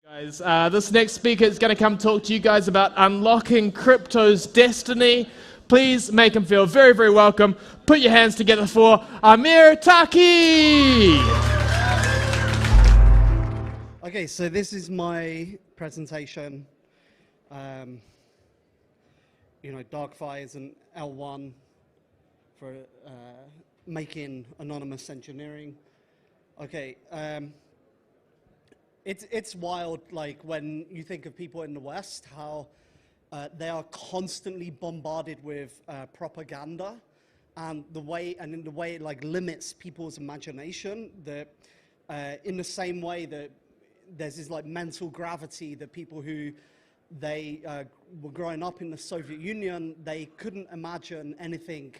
Guys, this next speaker is going to come talk to you guys about unlocking crypto's destiny. Please make him feel very, very welcome. Put your hands together for Amir Taaki. Okay, so this is my presentation. DarkFire is an L1 for making anonymous engineering. Okay. It's wild, like when you think of people in the West, how they are constantly bombarded with propaganda, and in the way it like limits people's imagination. That in the same way that there's this like mental gravity that people who were growing up in the Soviet Union, they couldn't imagine anything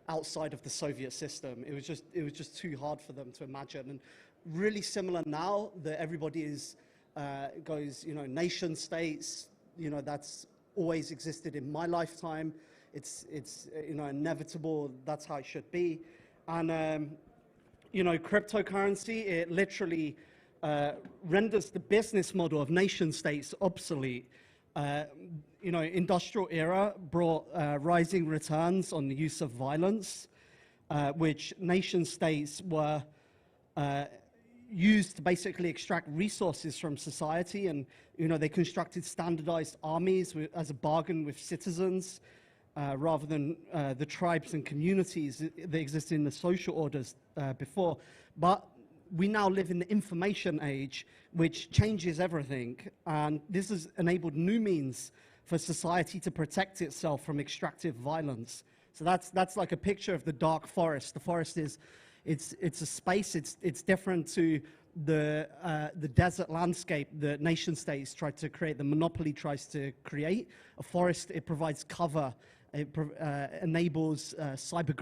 outside of the Soviet system. It was just too hard for them to imagine. And really similar now that everybody goes, nation states, that's always existed in my lifetime. It's inevitable. That's how it should be. And cryptocurrency, it literally renders the business model of nation states obsolete. Industrial era brought rising returns on the use of violence, which nation states were used to basically extract resources from society, and they constructed standardized armies as a bargain with citizens, rather than the tribes and communities that existed in the social orders before. But we now live in the information age, which changes everything, and this has enabled new means for society to protect itself from extractive violence. So that's like a picture of the dark forest. The forest is it's a space. It's different to the desert landscape that nation states try to create. The monopoly tries to create a forest. It provides cover. It enables cyber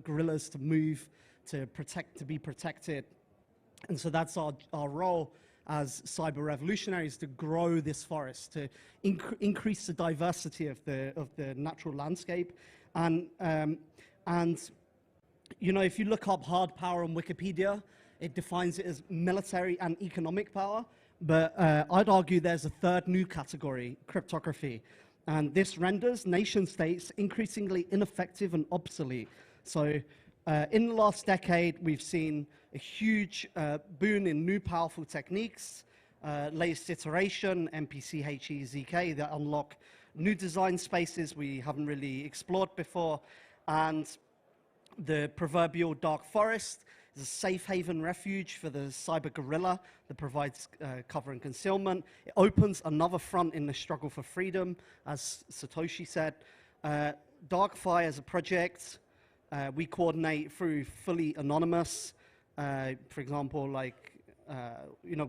guerrillas to move, to be protected. And so that's our role as cyber revolutionaries, to grow this forest, to increase the diversity of the natural landscape. And if you look up hard power on Wikipedia, it defines it as military and economic power. But I'd argue there's a third new category, cryptography. And this renders nation states increasingly ineffective and obsolete. So in the last decade, we've seen a huge boon in new powerful techniques, latest iteration, MPC, HE, ZK, that unlock new design spaces we haven't really explored before. And the proverbial dark forest is a safe haven refuge for the cyber guerrilla that provides cover and concealment. It opens another front in the struggle for freedom, as Satoshi said. DarkFire as a project, we coordinate through fully anonymous. For example,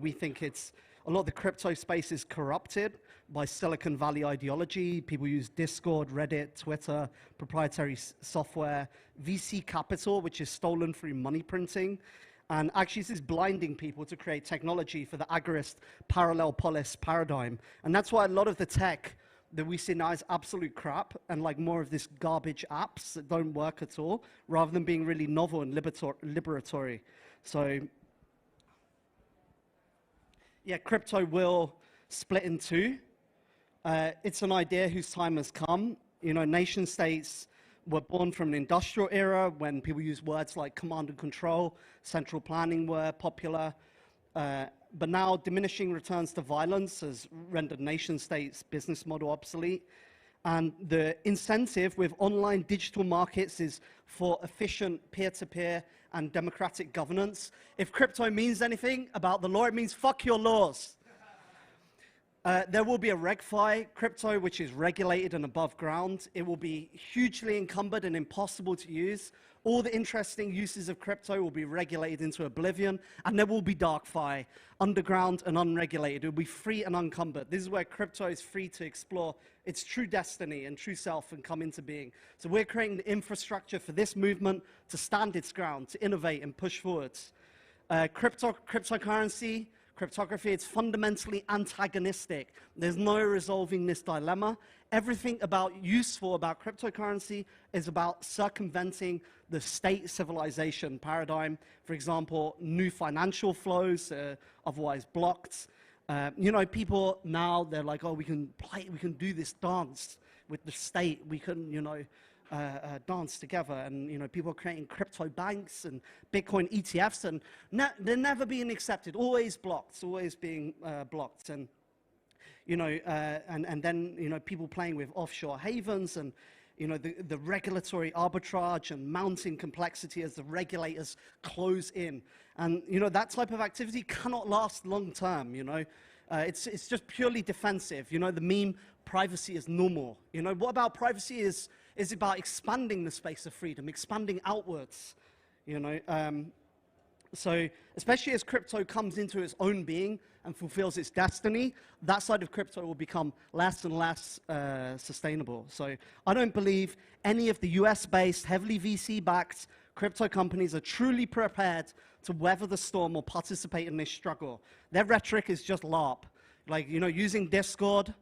we think a lot of the crypto space is corrupted by Silicon Valley ideology. People use Discord, Reddit, Twitter, proprietary software, VC capital, which is stolen through money printing. And actually, this is blinding people to create technology for the agorist parallel polis paradigm. And that's why a lot of the tech that we see now is absolute crap, and like more of this garbage apps that don't work at all, rather than being really novel and liberatory. So yeah, crypto will split in two. It's an idea whose time has come. Nation states were born from an industrial era when people used words like command and control, central planning were popular. But now diminishing returns to violence has rendered nation states' business model obsolete. And the incentive with online digital markets is for efficient peer-to-peer and democratic governance. If crypto means anything about the law, it means fuck your laws. There will be a RegFi crypto, which is regulated and above ground. It will be hugely encumbered and impossible to use. All the interesting uses of crypto will be regulated into oblivion, and there will be DarkFi, underground and unregulated. It will be free and unencumbered. This is where crypto is free to explore its true destiny and true self and come into being. So we're creating the infrastructure for this movement to stand its ground, to innovate and push forwards. Cryptocurrency, cryptography, it's fundamentally antagonistic. There's no resolving this dilemma. Everything useful about cryptocurrency is about circumventing the state civilization paradigm. For example, new financial flows, otherwise blocked. You know, people now, they're like, oh, we can do this dance with the state. We can, you know, dance together. And, you know, people are creating crypto banks and Bitcoin ETFs, and they're never being accepted, always blocked, always being blocked. And, you know, and then, you know, people playing with offshore havens and, you know, the regulatory arbitrage and mounting complexity as the regulators close in. And, you know, that type of activity cannot last long term, you know. It's just purely defensive. You know, the meme, privacy is normal. You know, what about privacy is about expanding the space of freedom, expanding outwards, you know. So especially as crypto comes into its own being and fulfills its destiny, that side of crypto will become less and less sustainable. So I don't believe any of the US-based, heavily VC-backed crypto companies are truly prepared to weather the storm or participate in this struggle. Their rhetoric is just LARP, like, you know, using Discord,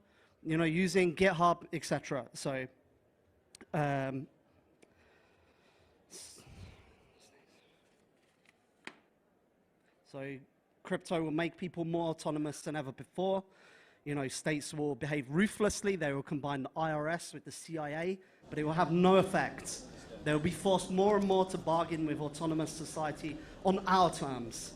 you know, using GitHub, etc. So, crypto will make people more autonomous than ever before. You know, states will behave ruthlessly. They will combine the IRS with the CIA, but it will have no effect. They will be forced more and more to bargain with autonomous society on our terms.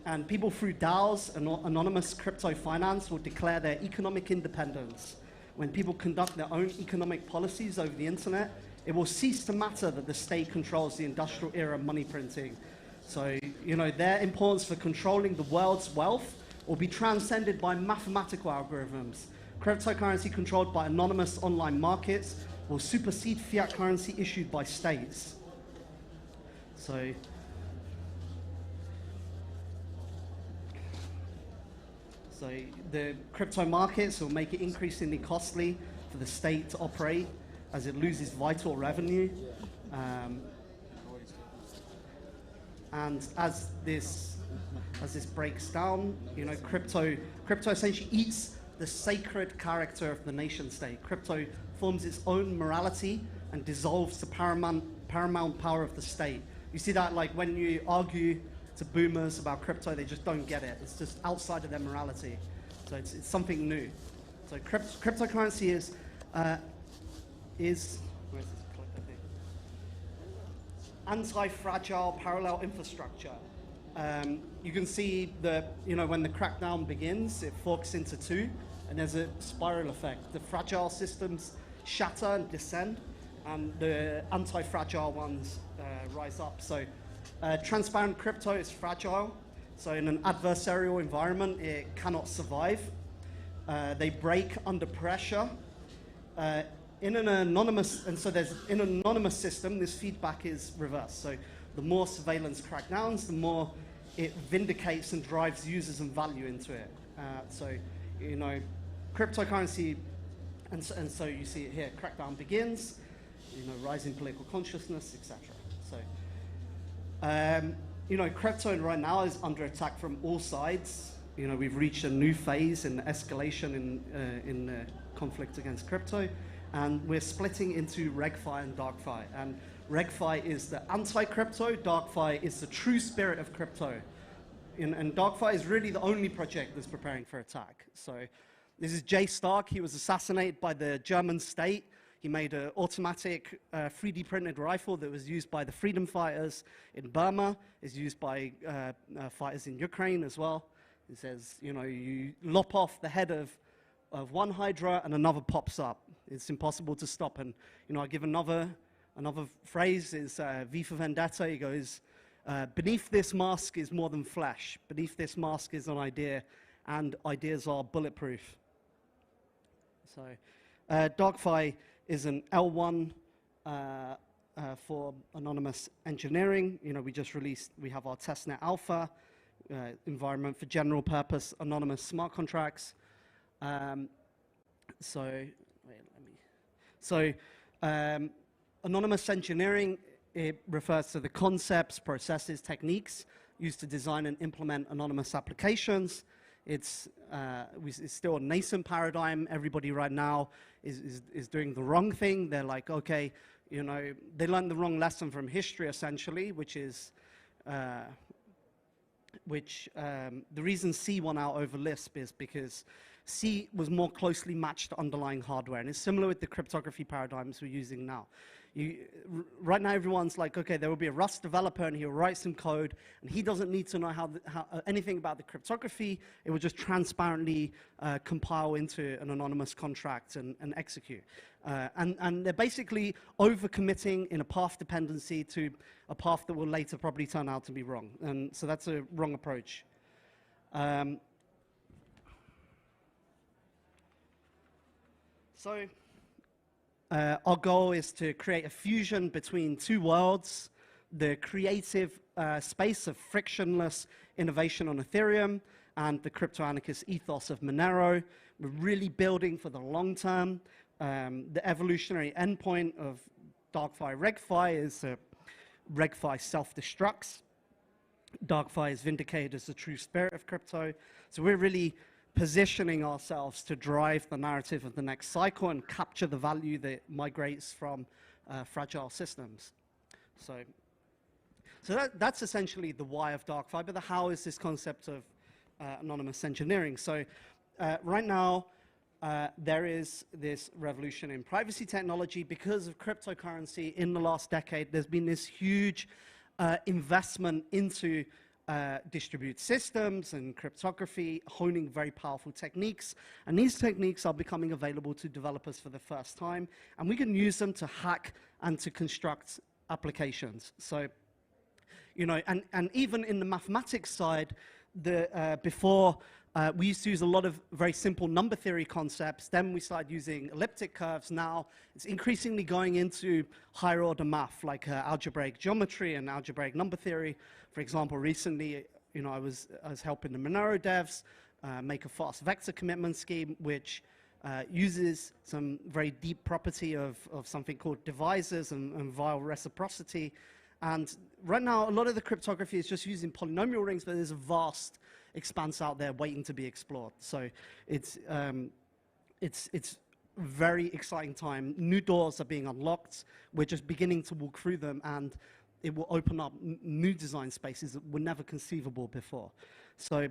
And people through DAOs and anonymous crypto finance will declare their economic independence. When people conduct their own economic policies over the internet, it will cease to matter that the state controls the industrial era money printing. So, you know, their importance for controlling the world's wealth will be transcended by mathematical algorithms. Cryptocurrency controlled by anonymous online markets will supersede fiat currency issued by states. So, the crypto markets will make it increasingly costly for the state to operate as it loses vital revenue. And as this breaks down, you know, crypto essentially eats the sacred character of the nation state. Crypto forms its own morality and dissolves the paramount power of the state. You see that, like, when you argue to boomers about crypto, they just don't get it. It's just outside of their morality. So it's something new. So cryptocurrency is where's this clip, I think? Anti-fragile parallel infrastructure. You can see that, you know, when the crackdown begins, it forks into two, and there's a spiral effect. The fragile systems shatter and descend, and the anti-fragile ones rise up. So transparent crypto is fragile. So in an adversarial environment, it cannot survive. They break under pressure. In an anonymous system, this feedback is reversed. So the more surveillance crackdowns, the more it vindicates and drives users and value into it. So, you know, cryptocurrency, and so you see it here, crackdown begins, you know, rising political consciousness, etc. So, you know, crypto right now is under attack from all sides. You know, we've reached a new phase in escalation in the conflict against crypto, and we're splitting into RegFi and DarkFire. And RegFi is the anti-crypto, DarkFire is the true spirit of crypto. And DarkFire is really the only project that's preparing for attack. So this is Jay Stark. He was assassinated by the German state. He made an automatic 3D printed rifle that was used by the freedom fighters in Burma, is used by fighters in Ukraine as well. It says, you know, you lop off the head of one Hydra and another pops up. It's impossible to stop. And, you know, I give another phrase is V for Vendetta. He goes, beneath this mask is more than flesh. Beneath this mask is an idea, and ideas are bulletproof. So DarkFire is an L1 for anonymous engineering. You know, we have our testnet alpha environment for general purpose anonymous smart contracts. Anonymous engineering, it refers to the concepts, processes, techniques used to design and implement anonymous applications. It's still a nascent paradigm. Everybody right now is doing the wrong thing. They're like, okay, you know, they learned the wrong lesson from history, essentially, which is which the reason C won out over Lisp is because C was more closely matched to underlying hardware, and it's similar with the cryptography paradigms we're using now. Right now, everyone's like, okay, there will be a Rust developer, and he'll write some code, and he doesn't need to know anything about the cryptography. It will just transparently compile into an anonymous contract and execute. And they're basically overcommitting in a path dependency to a path that will later probably turn out to be wrong. And so that's a wrong approach. Our goal is to create a fusion between two worlds, the creative space of frictionless innovation on Ethereum and the crypto-anarchist ethos of Monero. We're really building for the long term. The evolutionary endpoint of DarkFire RegFi is RegFi self-destructs. DarkFire is vindicated as the true spirit of crypto. So we're really positioning ourselves to drive the narrative of the next cycle and capture the value that migrates from fragile systems. So that's essentially the why of DarkFire, but the how is this concept of anonymous engineering. So right now, there is this revolution in privacy technology. Because of cryptocurrency in the last decade, there's been this huge investment into distributed systems and cryptography, honing very powerful techniques. And these techniques are becoming available to developers for the first time. And we can use them to hack and to construct applications. So, you know, and even in the mathematics side, before we used to use a lot of very simple number theory concepts. Then we started using elliptic curves. Now it's increasingly going into higher order math, like algebraic geometry and algebraic number theory. For example, recently, you know, I was helping the Monero devs make a fast vector commitment scheme, which uses some very deep property of something called divisors and vile reciprocity. And right now, a lot of the cryptography is just using polynomial rings, but there's a vast expanse out there waiting to be explored. So it's very exciting time. New doors are being unlocked. We're just beginning to walk through them, and it will open up new design spaces that were never conceivable before. So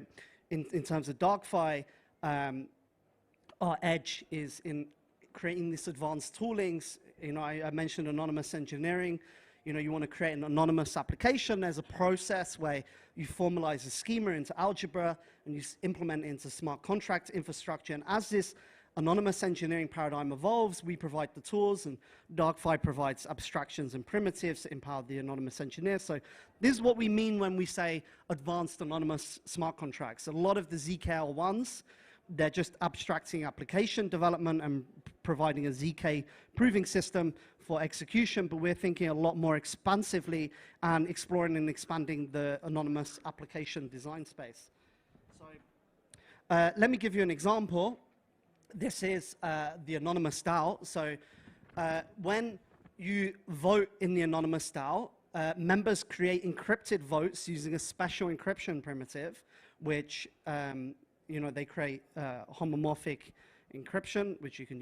in terms of DarkFire, our edge is in creating this advanced toolings. You know, I mentioned anonymous engineering. You know, you want to create an anonymous application. There's a process where you formalize a schema into algebra and you implement it into smart contract infrastructure. And as this anonymous engineering paradigm evolves, we provide the tools, and DarkFire provides abstractions and primitives to empower the anonymous engineer. So this is what we mean when we say advanced anonymous smart contracts. A lot of the ZKL ones, they're just abstracting application development and providing a ZK proving system for execution, but we're thinking a lot more expansively and exploring and expanding the anonymous application design space. So let me give you an example. This is the anonymous DAO. So when you vote in the anonymous DAO, members create encrypted votes using a special encryption primitive, which you know, they create homomorphic encryption, which you can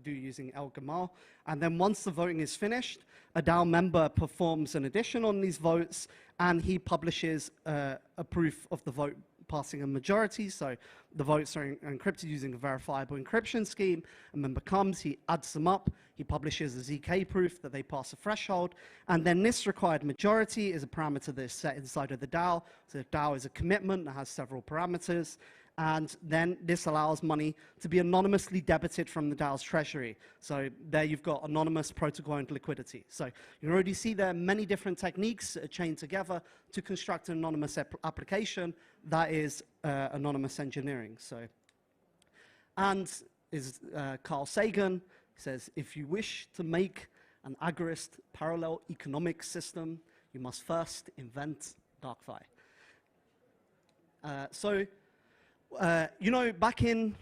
do using El-Gamal. And then once the voting is finished, a DAO member performs an addition on these votes, and he publishes a proof of the vote passing a majority. So the votes are encrypted using a verifiable encryption scheme. A member comes, he adds them up, he publishes a ZK proof that they pass a threshold, and then this required majority is a parameter that is set inside of the DAO. So the DAO is a commitment that has several parameters. And then this allows money to be anonymously debited from the DAO's treasury. So there you've got anonymous protocol-owned liquidity. So you already see there are many different techniques chained together to construct an anonymous application. That is anonymous engineering. So, and is Carl Sagan says, if you wish to make an agorist parallel economic system, you must first invent DarkFire. You know, back in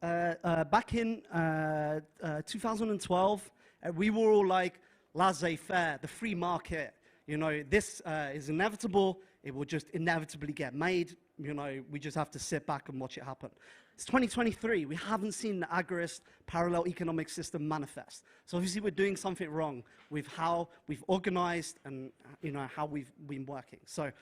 2012, we were all like, laissez-faire, the free market. You know, this is inevitable. It will just inevitably get made. You know, we just have to sit back and watch it happen. It's 2023. We haven't seen the agorist parallel economic system manifest. So obviously, we're doing something wrong with how we've organized and, you know, how we've been working. So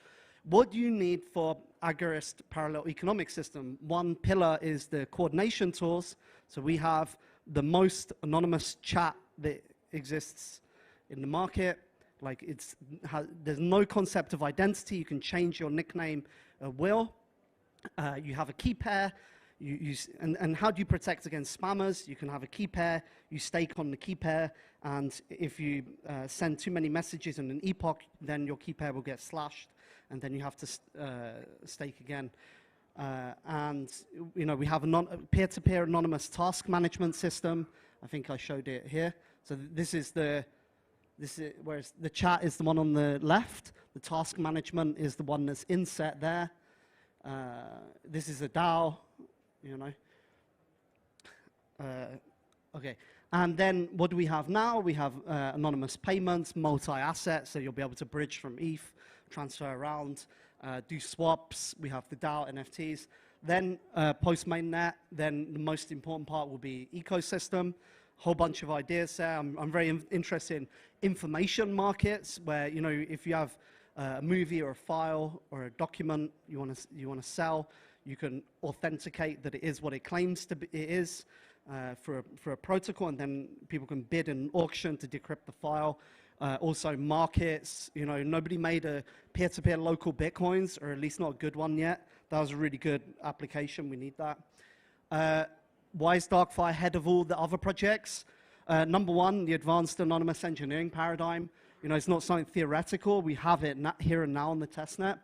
what do you need for Agorist parallel economic system? One pillar is the coordination tools. So we have the most anonymous chat that exists in the market. Like there's no concept of identity. You can change your nickname at will. You have a key pair. And how do you protect against spammers? You can have a key pair. You stake on the key pair. And if you send too many messages in an epoch, then your key pair will get slashed. And then you have to stake again. And we have a peer-to-peer anonymous task management system. I think I showed it here. So whereas the chat is the one on the left. The task management is the one that's inset there. This is a DAO, Okay, and then what do we have now? We have anonymous payments, multi-asset, so you'll be able to bridge from ETH, transfer around, do swaps. We have the DAO NFTs. Then post-mainnet, then the most important part will be ecosystem. Whole bunch of ideas there. I'm very interested in information markets, where if you have a movie or a file or a document you want to sell, you can authenticate that it is what it claims to be. It is for a protocol, and then people can bid in an auction to decrypt the file. Also markets. Nobody made a peer-to-peer local bitcoins, or at least not a good one yet. That was a really good application. We need that. Why is DarkFire ahead of all the other projects? Number one, the advanced anonymous engineering paradigm. It's not something theoretical. We have it here and now on the testnet.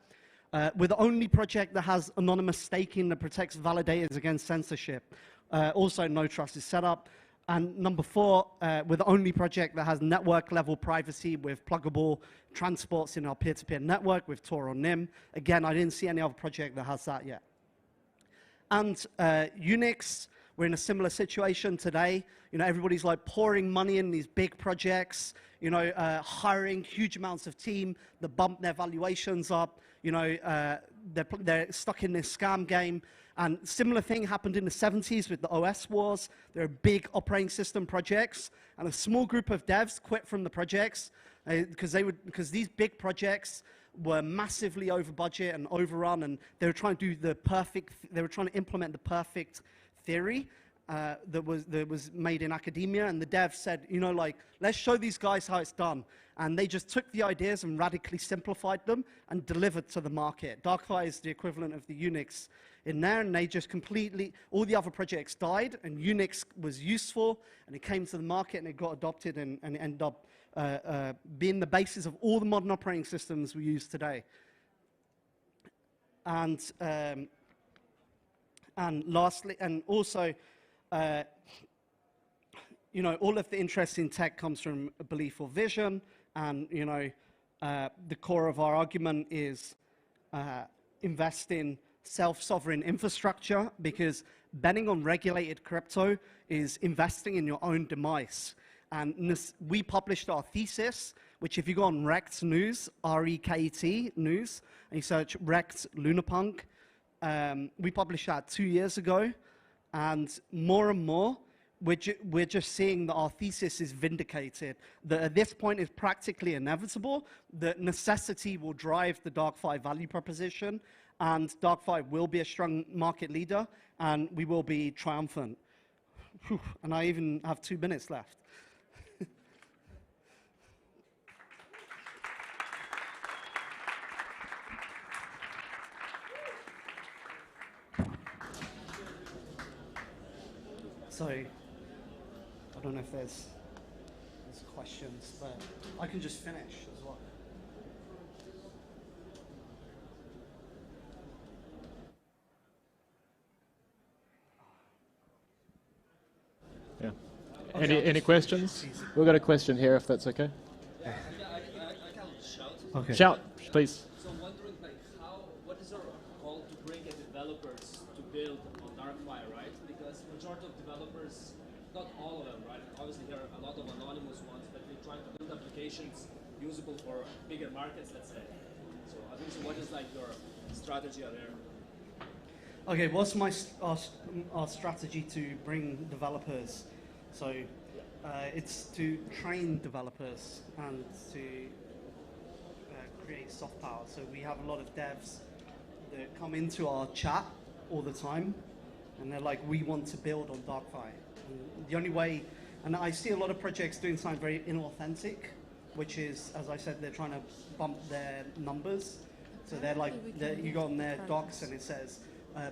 We're the only project that has anonymous staking that protects validators against censorship. Also, no trusted setup. And number four, we're the only project that has network-level privacy with pluggable transports in our peer-to-peer network with Tor or NIM. Again, I didn't see any other project that has that yet. And Unix, we're in a similar situation today. Everybody's like pouring money in these big projects, hiring huge amounts of team that bump their valuations up. They're stuck in this scam game. And similar thing happened in the 70s with the OS wars. There are big operating system projects, and a small group of devs quit from the projects because these big projects were massively over budget and overrun, and they were trying to do they were trying to implement the perfect theory that was made in academia, and the devs said, let's show these guys how it's done. And they just took the ideas and radically simplified them and delivered to the market. DarkFire is the equivalent of the Unix in there, and they just all the other projects died, and Unix was useful, and it came to the market, and it got adopted, and it ended up being the basis of all the modern operating systems we use today. And lastly, and also, all of the interest in tech comes from a belief or vision, and the core of our argument is invest in self-sovereign infrastructure, because betting on regulated crypto is investing in your own demise. And we published our thesis, which if you go on Rekt News, R-E-K-T News, and you search Rekt Lunapunk, we published that 2 years ago, and more, we're just seeing that our thesis is vindicated, that at this point it's practically inevitable that necessity will drive the DarkFire value proposition, and DarkFire will be a strong market leader, and we will be triumphant. Whew, and I even have 2 minutes left. So, I don't know if there's questions, but I can just finish as well. Yeah. Any questions? We've got a question here, if that's okay. I can shout. Okay. Shout, please. So I'm wondering, what is our goal to bring developers to build on DarkFire, right? Because majority of developers, not all of them, right? Obviously there are a lot of anonymous ones, but they try to build applications usable for bigger markets, let's say. So I think, what is your strategy there? Okay, what's our strategy to bring developers? So it's to train developers and to create soft power. So we have a lot of devs that come into our chat all the time, and they're like, we want to build on DarkFire. And the only way, and I see a lot of projects doing something very inauthentic, which is, as I said, they're trying to bump their numbers. So they're like, you go on their docs and it says,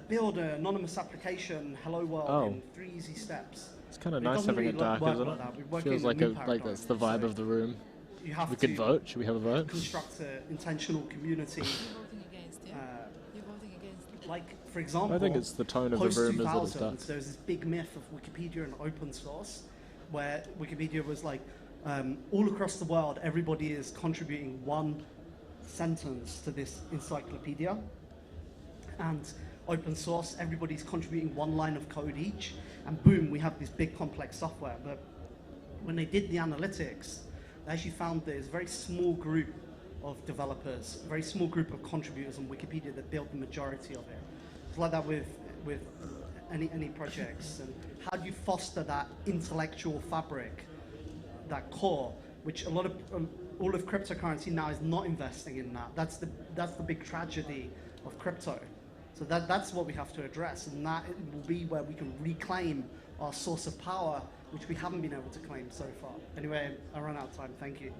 build an anonymous application, hello world, in 3 easy steps. It's kind of nice having it dark, isn't it? Feels like that's the vibe of the room. We could vote. Should we have a vote? Construct an intentional community. You're voting against. Like, for example, I think it's the tone of the room is that it's dark. There's this big myth of Wikipedia and open source, where Wikipedia was like, all across the world, everybody is contributing one sentence to this encyclopedia, and open source, everybody's contributing one line of code each, and boom, we have this big complex software. But when they did the analytics, they actually found there's a very small group of developers, a very small group of contributors on Wikipedia that built the majority of it. It's like that with any projects. And how do you foster that intellectual fabric, that core, which a lot of all of cryptocurrency now is not investing in that. That's the big tragedy of crypto. So that's what we have to address, and that will be where we can reclaim our source of power, which we haven't been able to claim so far. Anyway, I run out of time. Thank you.